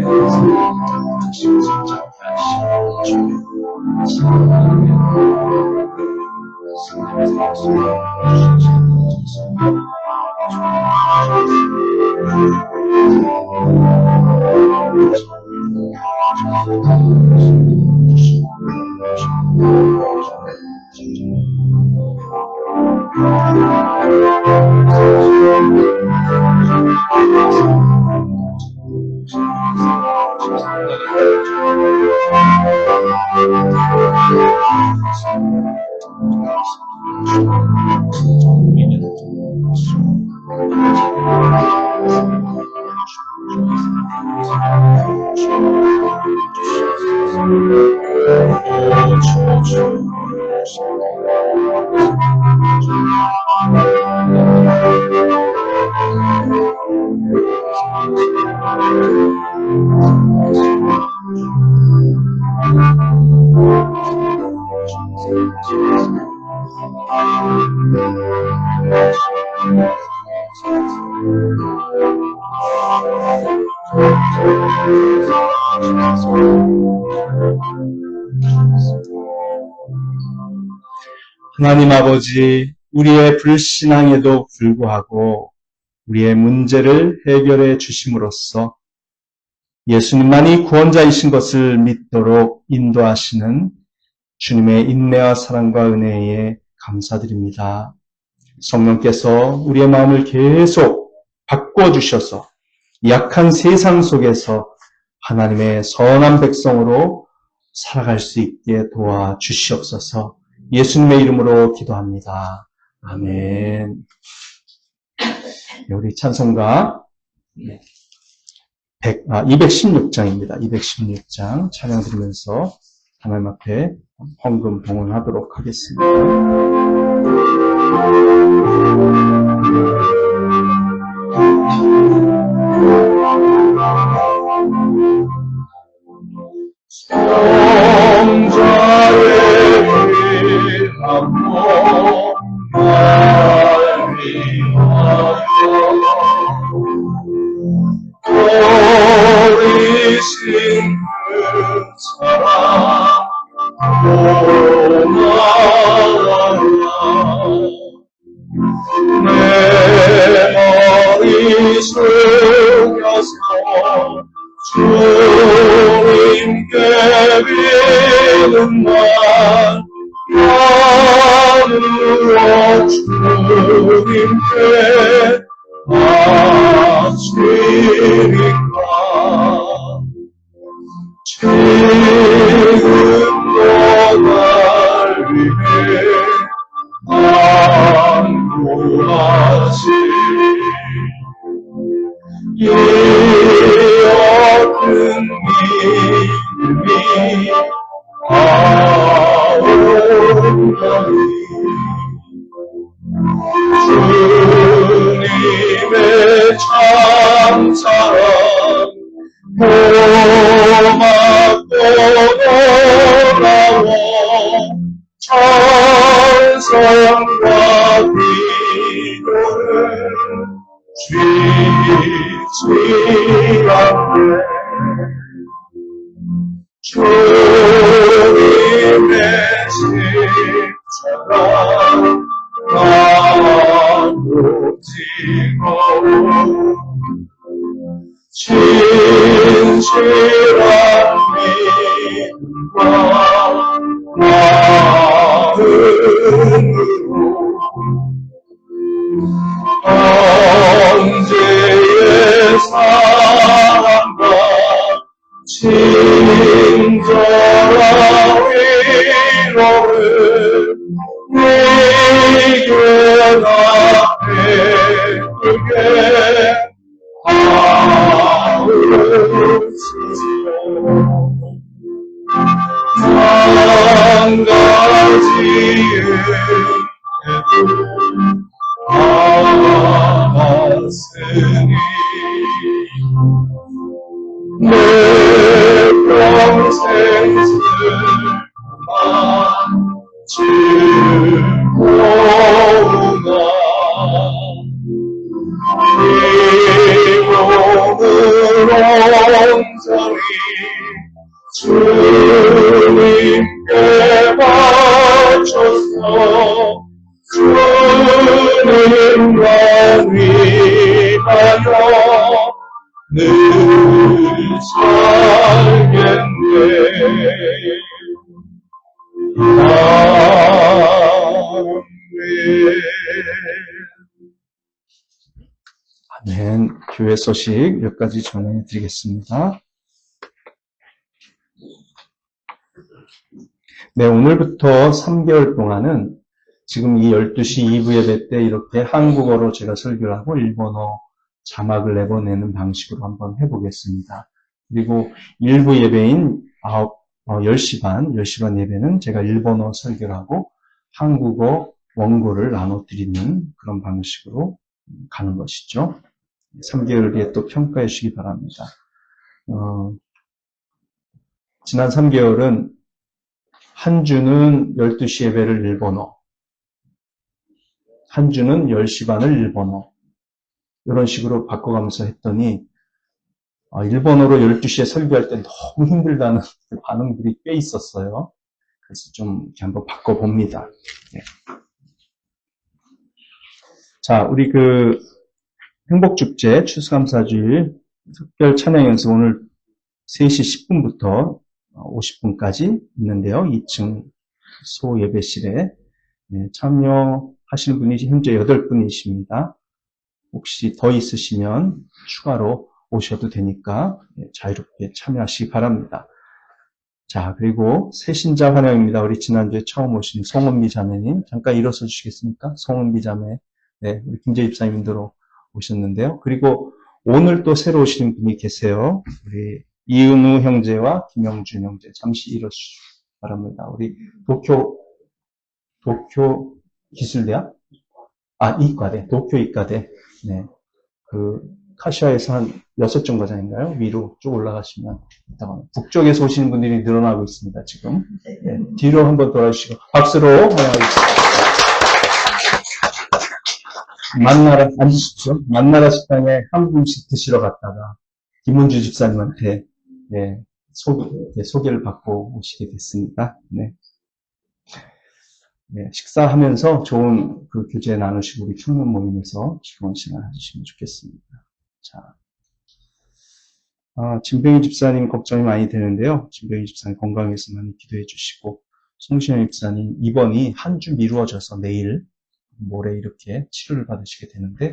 하나님 아버지, 우리의 불신앙에도 불구하고 우리의 문제를 해결해 주심으로써 예수님만이 구원자이신 것을 믿도록 인도하시는 주님의 인내와 사랑과 은혜에 감사드립니다. 성령께서 우리의 마음을 계속 바꿔주셔서 약한 세상 속에서 하나님의 선한 백성으로 살아갈 수 있게 도와주시옵소서. 예수님의 이름으로 기도합니다. 아멘. 우리 찬송가 216장입니다. 216장 찬양 드리면서 하나님 앞에 헌금 봉헌하도록 하겠습니다. 성자의 피난모 날 위하여 버리신 그 사랑 고마워라 내 머리 숙여서 주님께 비는 날 나누어 주님께 바치리까 지금도 날 위해 안구하시 이 어떤 믿음이 아오나니 주님의 참사랑 고맙고 놀라워 찬송과 기도를 쉬지 않네 주님의 십자가 나도 지거워 진실한 믿음과 마음으로 언제의 사랑과 친절한 위로를 내게 나에게 하옵소서. 한 가지에도 알았으니 내 평생 슬픔만 즐거우나 이 몸을 온전히 주님께 바쳐서 주님만 위하여 늘 살겠네. 아멘. 교회 소식 몇 가지 전해드리겠습니다. 네, 오늘부터 3개월 동안은 지금 이 12시 2부 예배 때 이렇게 한국어로 제가 설교를 하고 일본어 자막을 내보내는 방식으로 한번 해보겠습니다. 그리고 일부 예배인 10시 반 예배는 제가 일본어 설교를 하고 한국어 원고를 나눠드리는 그런 방식으로 가는 것이죠. 3개월 뒤에 또 평가해 주시기 바랍니다. 지난 3개월은 한 주는 12시 예배를 일본어, 한 주는 10시 반을 일본어, 이런 식으로 바꿔가면서 했더니 일본어로 12시에 설교할 때 너무 힘들다는 반응들이 꽤 있었어요. 그래서 좀 이렇게 한번 바꿔봅니다. 네. 자, 우리 행복축제 추수감사주일 특별 찬양 연습 오늘 3시 10분부터 50분까지 있는데요. 2층 소예배실에 참여하시는 분이 현재 8분이십니다. 혹시 더 있으시면 추가로 오셔도 되니까 자유롭게 참여하시기 바랍니다. 자, 그리고 새신자 환영입니다. 우리 지난주에 처음 오신 송은미 자매님 잠깐 일어서 주시겠습니까? 송은미 자매, 네, 우리 김재 집사님도 오셨는데요. 그리고 오늘 또 새로 오시는 분이 계세요. 우리 이은우 형제와 김영준 형제 잠시 일어주시기 바랍니다. 우리 도쿄 기술대학? 이과대, 도쿄 이과대. 네. 카시아에서 한 6정거장인가요? 위로 쭉 올라가시면, 북쪽에서 오시는 분들이 늘어나고 있습니다, 지금. 네. 뒤로 한번 돌아주시고, 박수로 환영하겠습니다. 앉으십시오. 만나라 식당에 한 분씩 드시러 갔다가, 김문주 집사님한테, 소개를 받고 오시게 됐습니다. 네. 네, 식사하면서 좋은 교제 나누시고 우리 청년 모임에서 즐거운 시간 하시면 좋겠습니다. 자, 진병희 집사님 걱정이 많이 되는데요. 진병희 집사님 건강해서 많이 기도해 주시고 송신영 집사님 입원이 한 주 미루어져서 내일 모레 이렇게 치료를 받으시게 되는데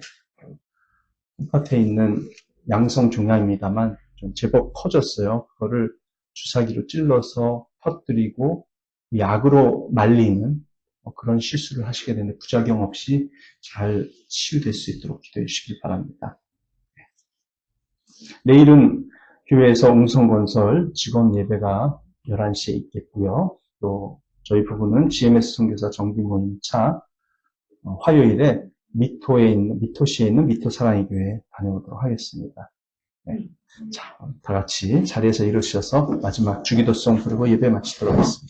손끝에 있는 양성 종양입니다만 좀 제법 커졌어요. 그거를 주사기로 찔러서 터뜨리고 약으로 말리는 그런 실수를 하시게 되는데 부작용 없이 잘 치유될 수 있도록 기도해 주시길 바랍니다. 내일은 교회에서 웅성건설 직원 예배가 11시에 있겠고요. 또 저희 부부는 GMS 선교사 정기 모임 차 화요일에 미토시에 있는 미토 사랑의 교회에 다녀오도록 하겠습니다. 네. 자, 다 같이 자리에서 일어서셔서 마지막 주기도송 부르고 예배 마치도록 하겠습니다.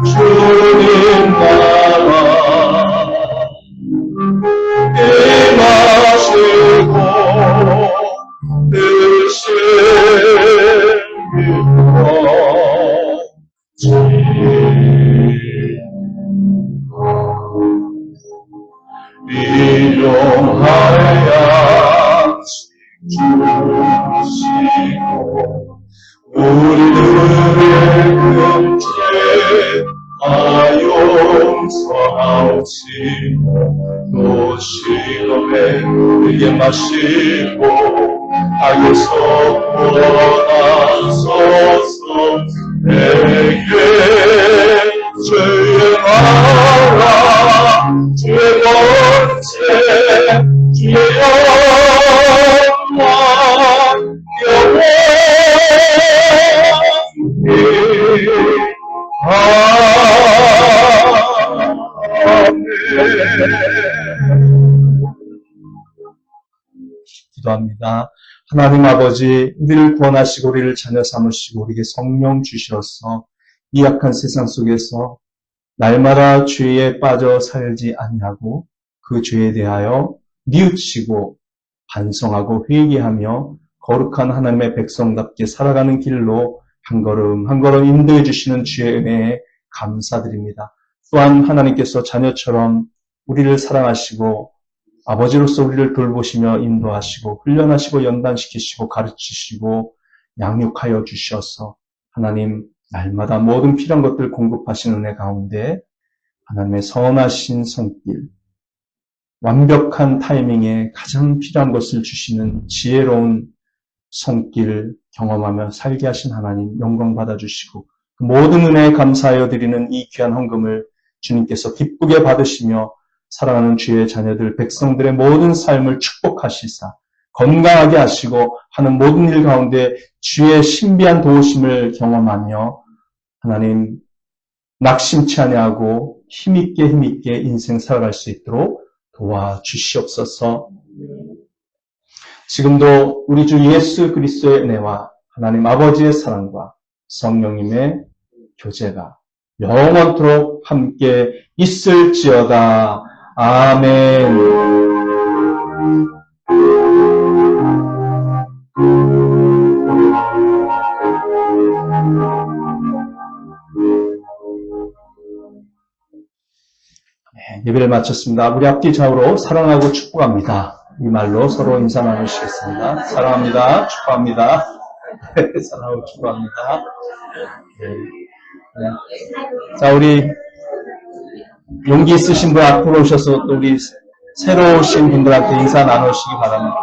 주님 나라 임하시고 일용하여 주시고 우리들의 금죄 용서하시고 또 시험에 우리에게 마시고 악에서 구원하소서. 내게 주의 나라 주의 권세 주의 영광 영원히 기도합니다. 하나님 아버지, 우리를 구원하시고 우리를 자녀 삼으시고 우리에게 성령 주셔서 이 악한 세상 속에서 날마다 죄에 빠져 살지 아니하고 그 죄에 대하여 뉘우치고 반성하고 회개하며 거룩한 하나님의 백성답게 살아가는 길로 한 걸음 한 걸음 인도해 주시는 주의 은혜에 감사드립니다. 또한 하나님께서 자녀처럼 우리를 사랑하시고 아버지로서 우리를 돌보시며 인도하시고 훈련하시고 연단시키시고 가르치시고 양육하여 주셔서 하나님 날마다 모든 필요한 것들 공급하시는 은혜 가운데 하나님의 선하신 손길, 완벽한 타이밍에 가장 필요한 것을 주시는 지혜로운 손길 경험하며 살게 하신 하나님 영광 받아주시고 그 모든 은혜에 감사하여 드리는 이 귀한 헌금을 주님께서 기쁘게 받으시며 사랑하는 주의 자녀들 백성들의 모든 삶을 축복하시사 건강하게 하시고 하는 모든 일 가운데 주의 신비한 도우심을 경험하며 하나님 낙심치 아니하고 힘있게 인생 살아갈 수 있도록 도와주시옵소서. 지금도 우리 주 예수 그리스도의 은혜와 하나님 아버지의 사랑과 성령님의 교제가 영원토록 함께 있을지어다. 아멘. 예배를 마쳤습니다. 우리 앞뒤 좌우로 사랑하고 축복합니다. 이 말로 서로 인사 나누시겠습니다. 사랑합니다. 축복합니다. 사랑하고 축복합니다. 자, 우리 용기 있으신 분 앞으로 오셔서 또 우리 새로 오신 분들한테 인사 나누시기 바랍니다.